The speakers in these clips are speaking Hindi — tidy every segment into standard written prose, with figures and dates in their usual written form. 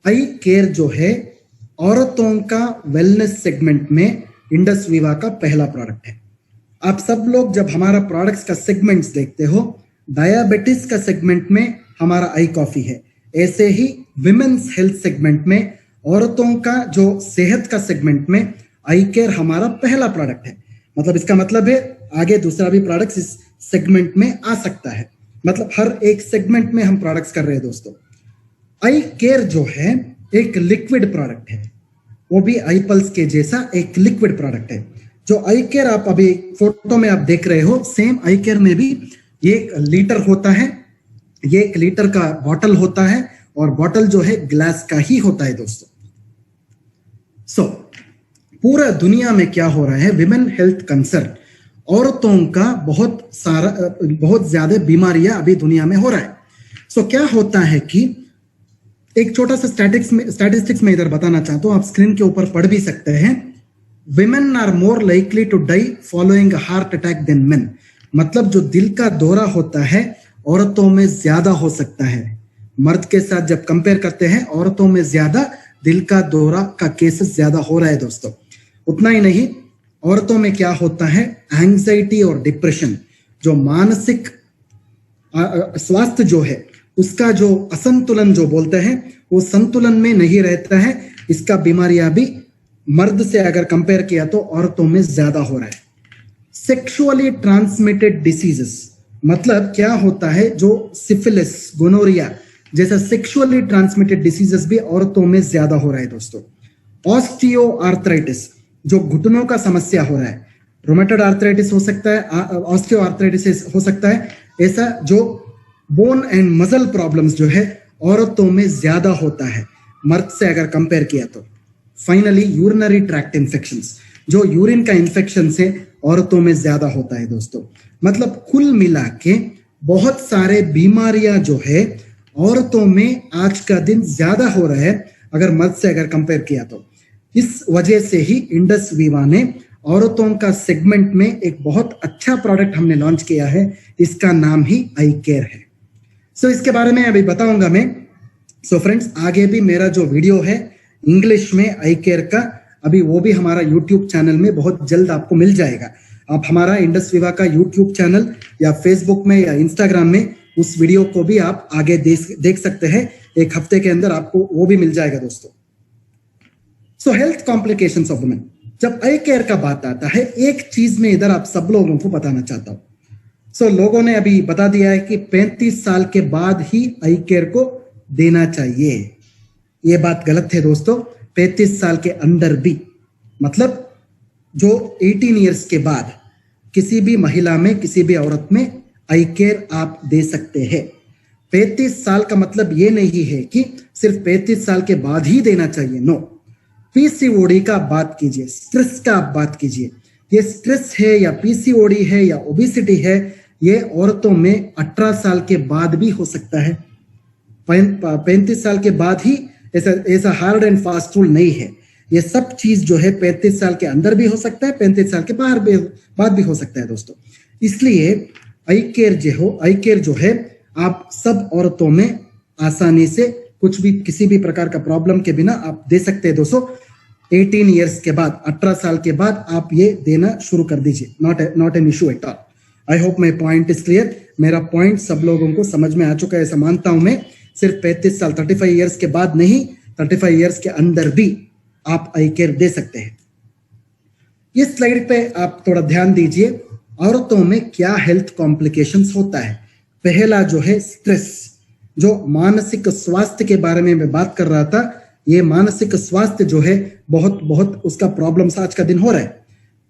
आई केयर जो है औरतों का वेलनेस सेगमेंट में इंडस विवा का पहला प्रोडक्ट है। आप सब लोग जब हमारा प्रोडक्ट्स का सेगमेंट्स देखते हो, डायबिटीज का सेगमेंट में हमारा आई कॉफी है, ऐसे ही विमेन्स हेल्थ सेगमेंट में, औरतों का जो सेहत का सेगमेंट में आई केयर हमारा पहला प्रोडक्ट है। मतलब इसका मतलब है आगे दूसरा भी प्रोडक्ट्स इस सेगमेंट में आ सकता है। मतलब हर एक सेगमेंट में हम प्रोडक्ट्स कर रहे हैं दोस्तों। आई केयर जो है एक लिक्विड प्रोडक्ट है, वो भी आई पल्स के जैसा एक लिक्विड प्रोडक्ट है। जो आई केयर आप अभी फोटो में आप देख रहे हो, सेम आई केयर में भी ये एक लीटर होता है, ये एक लीटर का बॉटल होता है और बॉटल जो है ग्लास का ही होता है दोस्तों। सो पूरा दुनिया में क्या हो रहा है, विमेन हेल्थ कंसर्न, औरतों का बहुत ज्यादा बीमारियां अभी दुनिया में हो रहा है। सो क्या होता है कि एक छोटा सा स्टैटिस्टिक्स में इधर बताना चाहता हूं, आप स्क्रीन के ऊपर पढ़ भी सकते हैं। Women are more likely to die following heart attack than men. मतलब जो दिल का दौरा होता है औरतों में ज्यादा हो सकता है। मर्द के साथ जब कंपेयर करते हैं, औरतों में ज्यादा दिल का दौरा का केसेस ज्यादा हो रहा है दोस्तों। उतना ही नहीं, औरतों में क्या होता है, एंजाइटी और डिप्रेशन, जो मानसिक स्वास्थ्य जो है उसका जो असंतुलन जो बोलते हैं, वो संतुलन में नहीं रहता है। इसका बीमारियां भी मर्द से अगर कंपेयर किया तो औरतों में ज्यादा हो रहा है। सेक्सुअली ट्रांसमिटेड डिसीजेस, मतलब क्या होता है, जो सिफिलिस, गोनोरिया जैसा सेक्सुअली ट्रांसमिटेड डिसीजेस भी औरतों में ज्यादा हो रहा है दोस्तों। ऑस्टियो आर्थराइटिस, जो घुटनों का समस्या हो रहा है, रोमेटॉइड आर्थराइटिस हो सकता है, ऑस्टियो आर्थराइटिस हो सकता है, ऐसा जो बोन एंड मसल प्रॉब्लम्स जो है औरतों में ज्यादा होता है मर्द से अगर कंपेयर किया तो। फाइनली यूरिनरी ट्रैक्ट इन्फेक्शंस, जो यूरिन का इन्फेक्शन से औरतों में ज्यादा होता है दोस्तों। मतलब कुल मिला के बहुत सारे बीमारियां जो है औरतों में आज का दिन ज्यादा हो रहा है अगर मर्द से अगर कंपेयर किया तो। इस वजह से ही इंडस विवा ने औरतों का सेगमेंट में एक बहुत अच्छा प्रोडक्ट हमने लॉन्च किया है, इसका नाम ही आई केयर है। सो इसके बारे में अभी बताऊंगा मैं। सो फ्रेंड्स, आगे भी मेरा जो वीडियो है इंग्लिश में आई केयर का, अभी वो भी हमारा यूट्यूब चैनल में बहुत जल्द आपको मिल जाएगा। आप हमारा इंडस विवा का यूट्यूब चैनल या फेसबुक में या इंस्टाग्राम में उस वीडियो को भी आप आगे देख सकते हैं। एक हफ्ते के अंदर आपको वो भी मिल जाएगा दोस्तों। सो हेल्थ कॉम्प्लिकेशंस ऑफ वुमेन, जब आई केयर का बात आता है, एक चीज में इधर आप सब लोगों को बताना चाहता हूं। सो लोगों ने अभी बता दिया है कि 35 साल के बाद ही आई केयर को देना चाहिए। ये बात गलत है दोस्तों। 35 साल के अंदर भी, मतलब जो 18 ईयर्स के बाद किसी भी महिला में, किसी भी औरत में आई केयर आप दे सकते हैं। 35 साल का मतलब ये नहीं है कि सिर्फ 35 साल के बाद ही देना चाहिए, नो। पीसीओडी का बात कीजिए, स्ट्रेस का आप बात कीजिए। ये स्ट्रेस है या पीसीओडी है या ओबेसिटी है, ये औरतों में 18 साल के बाद भी हो सकता है। 35 साल के बाद ही ऐसा हार्ड एंड फास्ट रूल नहीं है। ये सब चीज जो है 35 साल के अंदर भी हो सकता है, 35 साल के बाद भी हो सकता है दोस्तों। इसलिए आई केयर जो है आप सब औरतों में आसानी से कुछ भी, किसी भी प्रकार का प्रॉब्लम के बिना आप दे सकते हैं दोस्तों। 18 ईयर्स के बाद, 18 साल के बाद आप ये देना शुरू कर दीजिए। Not an issue at all. I hope my point is clear. मेरा पॉइंट सब लोगों को समझ में आ चुका है ऐसा मानता हूं मैं। सिर्फ 35 साल, 35 ईयर्स के बाद नहीं, 35 ईयर्स के अंदर भी आप आई केयर दे सकते हैं। इस स्लाइड पे आप थोड़ा ध्यान दीजिए, औरतों में क्या हेल्थ कॉम्प्लिकेशंस होता है। पहला जो है स्ट्रेस, जो मानसिक स्वास्थ्य के बारे में मैं बात कर रहा था। ये मानसिक स्वास्थ्य जो है बहुत उसका प्रॉब्लम्स आज का दिन हो रहा है।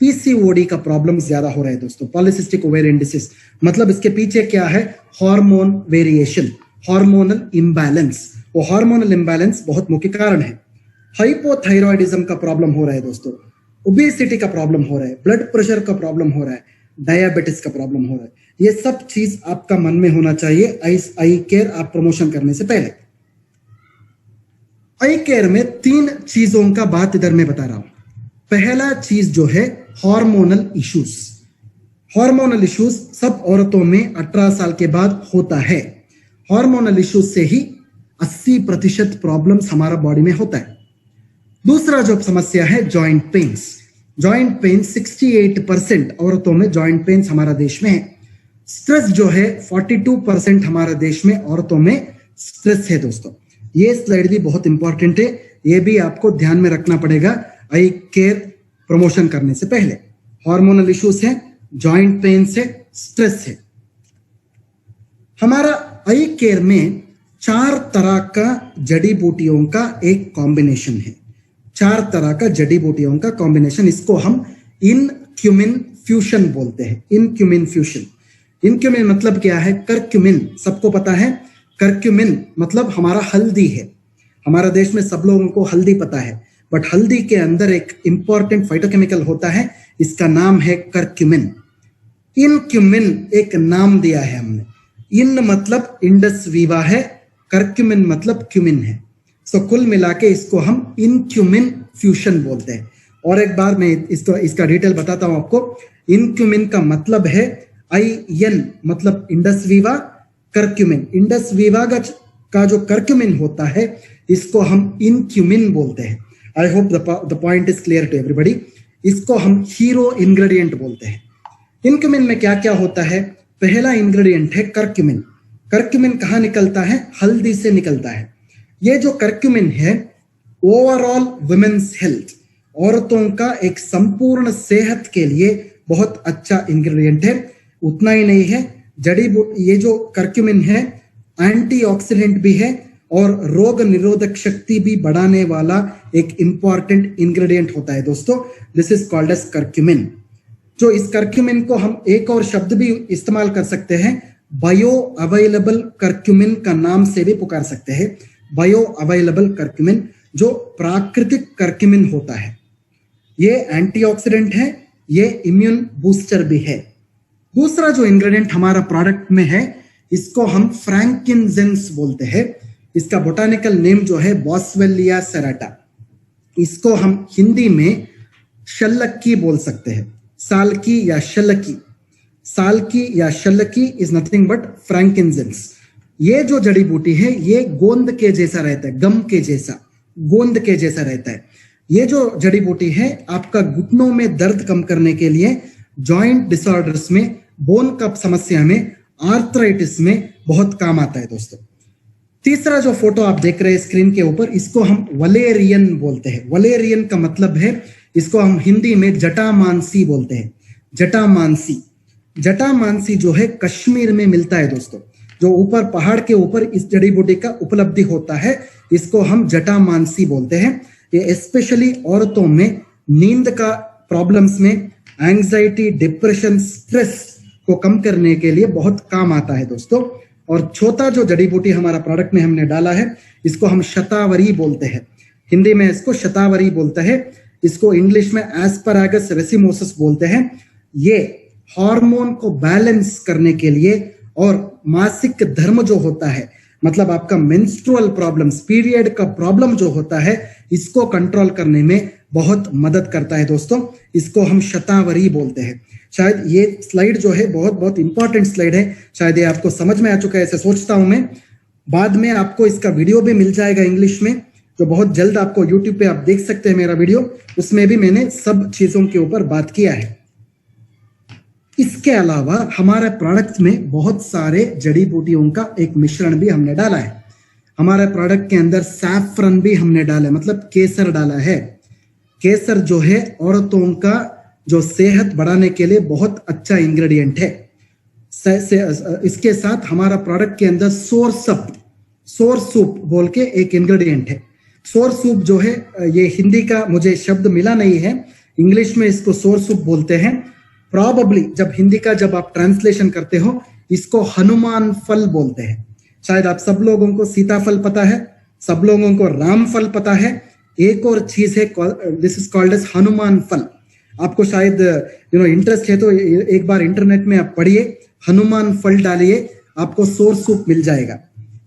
पीसीओडी का प्रॉब्लम ज्यादा हो रहा है दोस्तों, पॉलिसिस्टिक ओवेरियन डिसीज। मतलब इसके पीछे क्या है, हार्मोन वेरिएशन, हार्मोनल इम्बैलेंस। वो हार्मोनल इम्बैलेंस बहुत मुख्य कारण है। हाइपोथायरॉयडिज्म का प्रॉब्लम हो रहा है दोस्तों, ओबेसिटी का प्रॉब्लम हो रहा है, ब्लड प्रेशर का प्रॉब्लम हो रहा है, डायबिटीज का प्रॉब्लम हो रहा है। ये सब चीज आपका मन में होना चाहिए आई केयर आप प्रमोशन करने से पहले। आई केयर में 3 चीजों का बात इधर मैं बता रहा हूं। पहला चीज जो है हार्मोनल इश्यूज। हार्मोनल इश्यूज सब औरतों में 18 साल के बाद होता है। हार्मोनल इश्यूज से ही 80% प्रॉब्लम्स हमारा बॉडी में होता है। दूसरा जो समस्या है जॉइंट पेन्स। जॉइंट पेन 68% औरतों में जॉइंट पेन्स हमारा देश में है। स्ट्रेस जो है 42% हमारा देश में औरतों में स्ट्रेस है दोस्तों। ये स्लाइड भी बहुत इंपॉर्टेंट है, ये भी आपको ध्यान में रखना पड़ेगा आई केयर प्रमोशन करने से पहले। हार्मोनल इश्यूज है, जॉइंट पेन है, स्ट्रेस है। हमारा आई केयर में 4 तरह का जड़ी बूटियों का एक कॉम्बिनेशन है। 4 तरह का जड़ी बूटियों का कॉम्बिनेशन, इसको हम इनक्यूमिन फ्यूशन बोलते हैं। इनक्यूमिन फ्यूशन। इनक्यूमिन मतलब क्या है? करक्यूमिन, सबको पता है। करक्यूमिन मतलब हमारा हल्दी है। हमारा देश में सब लोगों को हल्दी पता है, बट हल्दी के अंदर एक इंपॉर्टेंट फाइटोकेमिकल होता है, इसका नाम है करक्यूमिन। इनक्यूमिन एक नाम दिया है हमने। इन मतलब इंडस वीवा है, करक्यूमिन मतलब क्यूमिन है। सो कुल मिला के इसको हम इनक्यूमिन फ्यूशन बोलते हैं। और एक बार मैं इसका डिटेल बताता हूं आपको। इनक्यूमिन का मतलब है IN मतलब Indus Viva, curcumin. Indus Viva का जो करक्यूमिन होता है इसको हम इनक्यूमिन बोलते हैं। I hope the point is clear to everybody. इसको हम हीरो इंग्रेडिएंट बोलते हैं। इनक्यूमिन में क्या क्या होता है? पहला इंग्रेडिएंट है करक्यूमिन। करक्यूमिन कहाँ निकलता है? हल्दी से निकलता है। ये जो करक्यूमिन है ओवरऑल वुमेन्स हेल्थ, औरतों का एक संपूर्ण सेहत के लिए बहुत अच्छा इंग्रेडिएंट है। उतना ही नहीं है, जड़ी बूटी ये जो करक्यूमिन है एंटीऑक्सीडेंट भी है और रोग निरोधक शक्ति भी बढ़ाने वाला एक इंपॉर्टेंट इंग्रेडिएंट होता है दोस्तों। This is called as curcumin. जो इस करक्यूमिन को हम एक और शब्द भी इस्तेमाल कर सकते हैं, बायो अवेलेबल करक्यूमिन का नाम से भी पुकार सकते हैं। बायो अवेलेबल करक्यूमिन जो प्राकृतिक करक्यूमिन होता है, ये एंटीऑक्सीडेंट है, ये इम्यून बूस्टर भी है। दूसरा जो इंग्रेडिएंट हमारा प्रोडक्ट में है इसको हम फ्रैंकिनजेंस बोलते हैं। इसका बोटानिकल नेम जो है बॉस्वेलिया सेराटा। इसको हम हिंदी में शल्लकी बोल सकते हैं। सालकी या शल्लकी। सालकी या शल्लकी इज नथिंग बट फ्रैंकिनजेंस। ये जो जड़ी बूटी है ये गोंद के जैसा रहता है, गम के जैसा, गोंद के जैसा रहता है। ये जो जड़ी बूटी है आपका घुटनों में दर्द कम करने के लिए, जॉइंट डिसऑर्डर्स में, बोन कप समस्या में, आर्थराइटिस में बहुत काम आता है दोस्तों। तीसरा जो फोटो आप देख रहे हैं स्क्रीन के ऊपर, इसको हम वलेरियन बोलते हैं। वलेरियन का मतलब है, इसको हम हिंदी में जटामानसी बोलते हैं। जटामानसी। जटामानसी जो है कश्मीर में मिलता है दोस्तों। जो ऊपर पहाड़ के ऊपर इस जड़ी बूटी का उपलब्धि होता है, इसको हम जटामानसी बोलते हैं। ये स्पेशली औरतों में नींद का प्रॉब्लम्स में, एंजाइटी, डिप्रेशन, स्ट्रेस को कम करने के लिए बहुत काम आता है दोस्तों। और चौथा जो जड़ी बूटी हमारा प्रोडक्ट में हमने डाला है इसको हम शतावरी बोलते हैं। हिंदी में इसको शतावरी बोलते हैं, इसको इंग्लिश में एस्परागस रेसिमोसस बोलते हैं। ये हार्मोन को बैलेंस करने के लिए और मासिक धर्म जो होता है, मतलब आपका मेंस्ट्रुअल प्रॉब्लम्स, पीरियड का प्रॉब्लम जो होता है, इसको कंट्रोल करने में बहुत मदद करता है दोस्तों। इसको हम शतावरी बोलते हैं। शायद ये स्लाइड जो है बहुत इंपॉर्टेंट स्लाइड है। शायद ये आपको समझ में आ चुका है ऐसे सोचता हूं मैं। बाद में आपको इसका वीडियो भी मिल जाएगा इंग्लिश में, जो बहुत जल्द आपको यूट्यूब पे आप देख सकते हैं मेरा वीडियो। उसमें भी मैंने सब चीजों के ऊपर बात किया है। इसके अलावा हमारे प्रोडक्ट में बहुत सारे जड़ी बूटियों का एक मिश्रण भी हमने डाला है। हमारे प्रोडक्ट के अंदर सैफरन भी हमने डाला है, मतलब केसर डाला है। केसर जो है औरतों का जो सेहत बढ़ाने के लिए बहुत अच्छा इंग्रेडिएंट है। इसके साथ हमारा प्रोडक्ट के अंदर सोर सूप बोल के एक इंग्रेडिएंट है। सोर सूप जो है, ये हिंदी का मुझे शब्द मिला नहीं है, इंग्लिश में इसको सोर सूप बोलते हैं। प्रॉबेबली जब आप ट्रांसलेशन करते हो इसको हनुमान फल बोलते हैं। शायद आप सब लोगों को सीताफल पता है, सब लोगों को राम फल पता है। एक और चीज है, this is called as Hanuman phal. आपको शायद इंटरेस्ट है तो एक बार इंटरनेट में आप पढ़िए, हनुमान फल डालिए, आपको सोर सूप मिल जाएगा।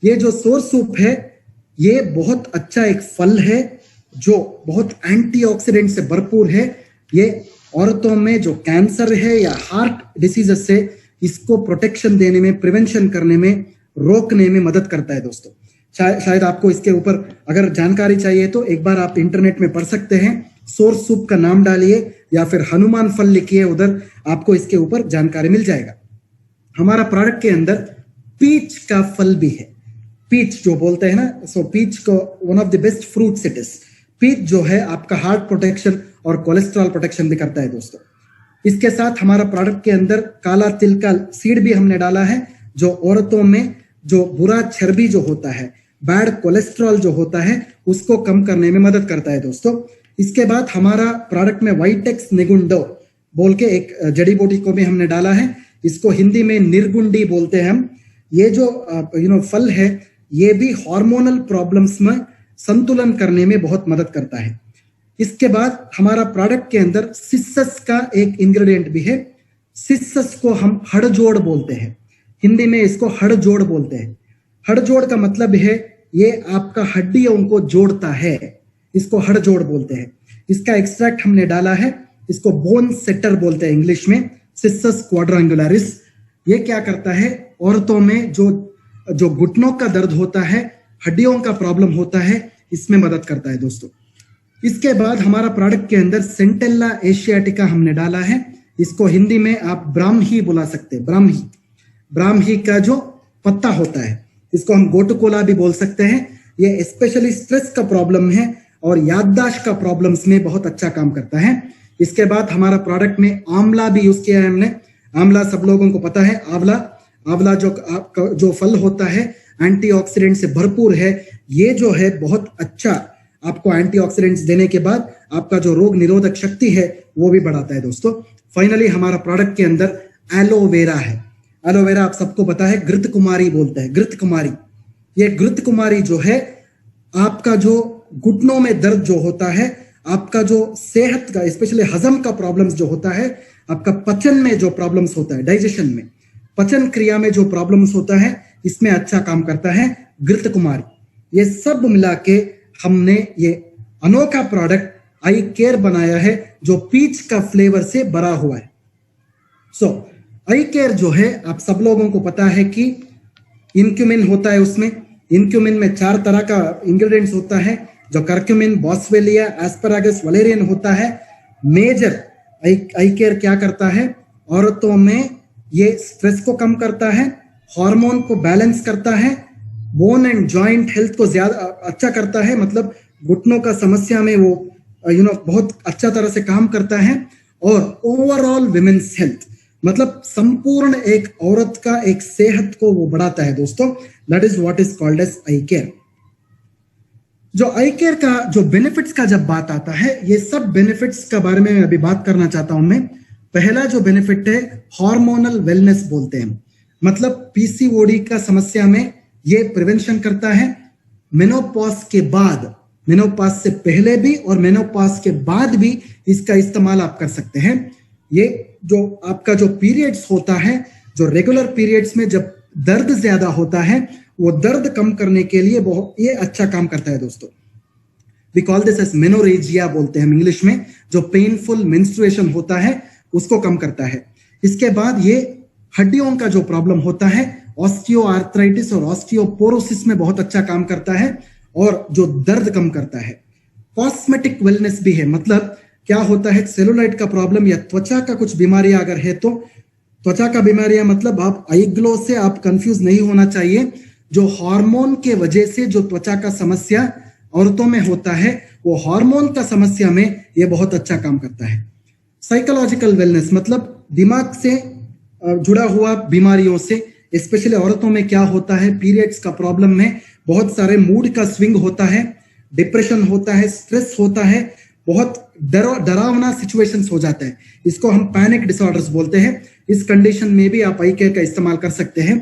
ये जो सोर सूप है ये बहुत अच्छा एक फल है जो बहुत एंटीऑक्सीडेंट से भरपूर है। ये औरतों में जो कैंसर है या हार्ट डिसीजेस से, इसको प्रोटेक्शन देने में, प्रिवेंशन करने में, रोकने में मदद करता है दोस्तों। शायद आपको इसके ऊपर अगर जानकारी चाहिए तो एक बार आप इंटरनेट में पढ़ सकते हैं। सोर्स सूप का नाम डालिए या फिर हनुमान फल लिखिए, उधर आपको इसके ऊपर जानकारी मिल जाएगा। हमारा प्रोडक्ट के अंदर पीच का फल भी है। पीच जो बोलते हैं ना, सो पीच को one of the best fruits it is. Peach जो है आपका हार्ट प्रोटेक्शन और कोलेस्ट्रॉल प्रोटेक्शन भी करता है दोस्तों। इसके साथ हमारा प्रोडक्ट के अंदर काला तिल का सीड भी हमने डाला है, जो औरतों में जो बुरा चर्बी जो होता है, बैड कोलेस्ट्रॉल जो होता है, उसको कम करने में मदद करता है दोस्तों। इसके बाद हमारा प्रोडक्ट में वाइटेक्स निगुंडो बोल के एक जड़ी बूटी को भी हमने डाला है। इसको हिंदी में निर्गुंडी बोलते हैं हम। ये जो फल है, ये भी हार्मोनल प्रॉब्लम्स में संतुलन करने में बहुत मदद करता है। इसके बाद हमारा प्रोडक्ट के अंदर सिसस का एक इंग्रेडिएंट भी है। सिसस को हम हड़जोड़ बोलते हैं, हिंदी में इसको हड़जोड़ बोलते हैं। हड़जोड़ का मतलब है ये आपका हड्डियों को जोड़ता है, इसको हड़जोड़ बोलते हैं। इसका एक्सट्रैक्ट हमने डाला है, इसको बोन सेटर बोलते हैं इंग्लिश में, सिसस क्वाड्रेंगुलरिस। ये क्या करता है, औरतों में जो घुटनों का दर्द होता है, हड्डियों का प्रॉब्लम होता है, इसमें मदद करता है दोस्तों। इसके बाद हमारा प्रोडक्ट के अंदर सेंटेला एशियाटिका हमने डाला है। इसको हिंदी में आप ब्राह्मी बुला सकते हैं, ब्राह्मी का जो पत्ता होता है, इसको हम गोटुकोला भी बोल सकते हैं। ये स्पेशली स्ट्रेस का प्रॉब्लम है और याददाश्त का प्रॉब्लम्स में बहुत अच्छा काम करता है। इसके बाद हमारा प्रोडक्ट में आंवला भी यूज किया है हमने। आंवला सब लोगों को पता है, आंवला जो फल होता है एंटीऑक्सीडेंट से भरपूर है। ये जो है बहुत अच्छा आपको एंटीऑक्सीडेंट्स देने के बाद आपका जो रोग निरोधक शक्ति है वो भी बढ़ाता है दोस्तों। फाइनली हमारा प्रोडक्ट के अंदर एलोवेरा है। एलोवेरा आप सबको पता है, घृत कुमारी बोलते हैं, घृत कुमारी। ये घृत कुमारी जो है आपका जो घुटनों में दर्द जो होता है, आपका जो सेहत का स्पेशली हजम का प्रॉब्लम्स जो होता है, आपका पचन में जो प्रॉब्लम्स होता है, डाइजेशन में, पचन क्रिया में जो प्रॉब्लम्स होता है, इसमें अच्छा काम करता है घृत कुमारी। ये सब मिला के हमने ये अनोखा प्रोडक्ट आई केयर बनाया है, जो पीच का फ्लेवर से भरा हुआ है। सो आई केयर जो है आप सब लोगों को पता है कि इनक्यूमिन होता है, उसमें इनक्यूमिन में 4 तरह का इंग्रेडिएंट्स होता है, जो करक्यूमिन, बॉस्वेलिया, एस्परागस, वलेरियन होता है। मेजर आई केयर क्या करता है, औरतों में ये स्ट्रेस को कम करता है, हार्मोन को बैलेंस करता है, बोन एंड जॉइंट हेल्थ को ज्यादा अच्छा करता है, मतलब घुटनों का समस्या में वो बहुत अच्छा तरह से काम करता है। और ओवरऑल विमेन्स हेल्थ, मतलब संपूर्ण एक औरत का एक सेहत को वो बढ़ाता है दोस्तों। That is what is called as eye care. जो आई केयर का जो बेनिफिट्स का जब बात आता है, ये सब बेनिफिट्स का बारे में अभी बात करना चाहता हूं मैं। पहला जो बेनिफिट है हार्मोनल वेलनेस बोलते हैं, मतलब पीसीओडी का समस्या में ये प्रिवेंशन करता है। मेनोपॉज के बाद, मेनोपॉज से पहले भी और मेनोपॉज के बाद भी इसका इस्तेमाल आप कर सकते हैं। ये जो आपका जो पीरियड्स होता है, जो रेगुलर पीरियड्स में जब दर्द ज्यादा होता है, वो दर्द कम करने के लिए बहुत ये अच्छा काम करता है दोस्तों। We call this as menorrhagia बोलते हैं इंग्लिश में, जो पेनफुल मेंस्ट्रुएशन होता है उसको कम करता है। इसके बाद ये हड्डियों का जो प्रॉब्लम होता है, ऑस्टियोआर्थराइटिस और ऑस्टियोपोरोसिस में बहुत अच्छा काम करता है और जो दर्द कम करता है। कॉस्मेटिक वेलनेस भी है, मतलब क्या होता है, सेलुलाइट का प्रॉब्लम या त्वचा का कुछ बीमारियां अगर है तो, त्वचा का बीमारियां मतलब आप आई ग्लो से आप कंफ्यूज नहीं होना चाहिए। जो हार्मोन के वजह से जो त्वचा का समस्या औरतों में होता है, वो हार्मोन का समस्या में ये बहुत अच्छा काम करता है। साइकोलॉजिकल वेलनेस मतलब दिमाग से जुड़ा हुआ बीमारियों से, स्पेशली औरतों में क्या होता है, पीरियड्स का प्रॉब्लम में बहुत सारे मूड का स्विंग होता है, डिप्रेशन होता है, स्ट्रेस होता है, बहुत डरावना सिचुएशंस हो जाता है, इसको हम पैनिक डिसऑर्डर्स बोलते हैं। इस कंडीशन में भी आप आई केयर का इस्तेमाल कर सकते हैं।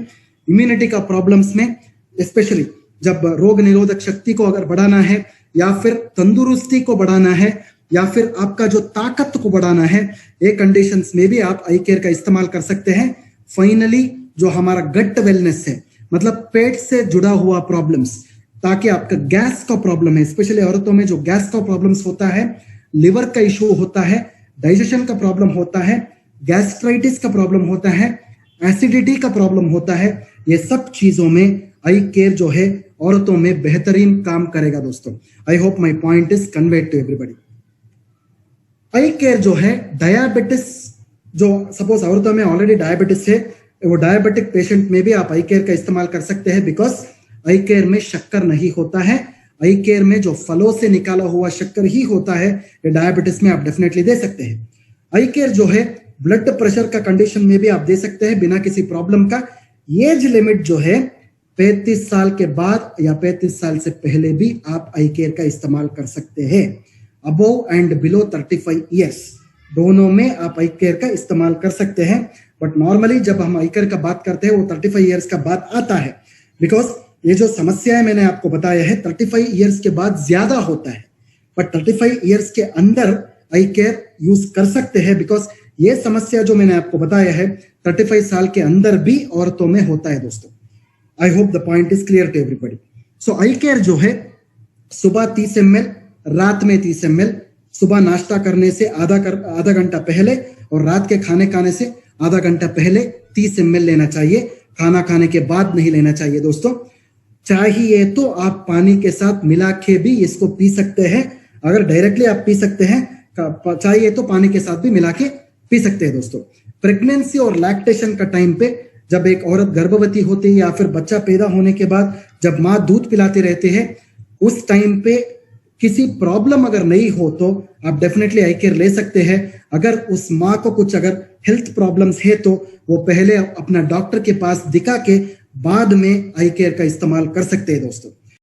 इम्यूनिटी का प्रॉब्लम्स में, स्पेशली जब रोग निरोधक शक्ति को अगर बढ़ाना है या फिर तंदुरुस्ती को बढ़ाना है या फिर आपका जो ताकत को बढ़ाना है, ये कंडीशंस में भी आप आई केयर का इस्तेमाल कर सकते हैं। फाइनली जो हमारा गट वेलनेस है, मतलब पेट से जुड़ा हुआ प्रॉब्लम्स, ताकि आपका गैस का प्रॉब्लम है, स्पेशली औरतों में जो गैस का प्रॉब्लम्स होता है, लिवर का इशू होता है, डाइजेशन का प्रॉब्लम होता है, गैस्ट्राइटिस का प्रॉब्लम होता है, एसिडिटी का प्रॉब्लम होता है, ये सब चीजों में आई केयर जो है औरतों में बेहतरीन काम करेगा दोस्तों। I hope my point is conveyed to everybody. Eye care जो है, डायबिटिस जो सपोज औरतों में ऑलरेडी डायबिटिस है, वो डायबिटिक पेशेंट में भी आप आई केयर का इस्तेमाल कर सकते हैं, बिकॉज आई केयर में शक्कर नहीं होता है। आई केयर में जो फलों से निकाला हुआ शक्कर ही होता है, ये डायबिटिस में आप डेफिनेटली दे सकते हैं। आई केयर जो है ब्लड प्रेशर का कंडीशन में भी आप दे सकते हैं बिना किसी प्रॉब्लम का। एज लिमिट जो है 35 साल के बाद या 35 साल से पहले भी आप आई केयर का इस्तेमाल कर सकते हैं। अबोव एंड बिलो 35 ईयर्स दोनों में आप आई केयर का इस्तेमाल कर सकते हैं। बट नॉर्मली जब हम आई केयर का बात करते हैं वो 35 ईयर्स का बात आता है, बिकॉज ये जो समस्या है मैंने आपको बताया है 35 ईयर्स के बाद ज्यादा होता है, बट 35 ईयर्स के अंदर आई केयर यूज कर सकते हैं, बिकॉज ये समस्या जो मैंने आपको बताया है 35 साल के अंदर भी औरतों में होता है दोस्तों। I hope the point is clear to everybody. So eye care जो है सुबह 30 ml, रात में 30 ml, सुबह नाश्ता करने से आधा घंटा पहले और रात के खाने से आधा घंटा पहले 30 ml लेना चाहिए। खाना खाने के बाद नहीं लेना चाहिए दोस्तों। चाहिए तो आप पानी के साथ मिला के भी इसको पी सकते हैं। अगर डायरेक्टली आप पी सकते हैं, चाहिए तो पानी के साथ भी मिला के पी सकते हैं दोस्तों। प्रेगनेंसी और लैक्टेशन का टाइम पे, जब एक औरत गर्भवती होती है या फिर बच्चा पैदा होने के बाद जब माँ दूध पिलाते रहते हैं, उस टाइम पे किसी प्रॉब्लम अगर नहीं हो तो आप डेफिनेटली आई केयर ले सकते हैं। अगर उस माँ को कुछ अगर हेल्थ प्रॉब्लम्स है तो वो पहले अपना डॉक्टर के पास दिखा के बाद में आई केयर का इस्तेमाल कर सकते हैं दोस्तों।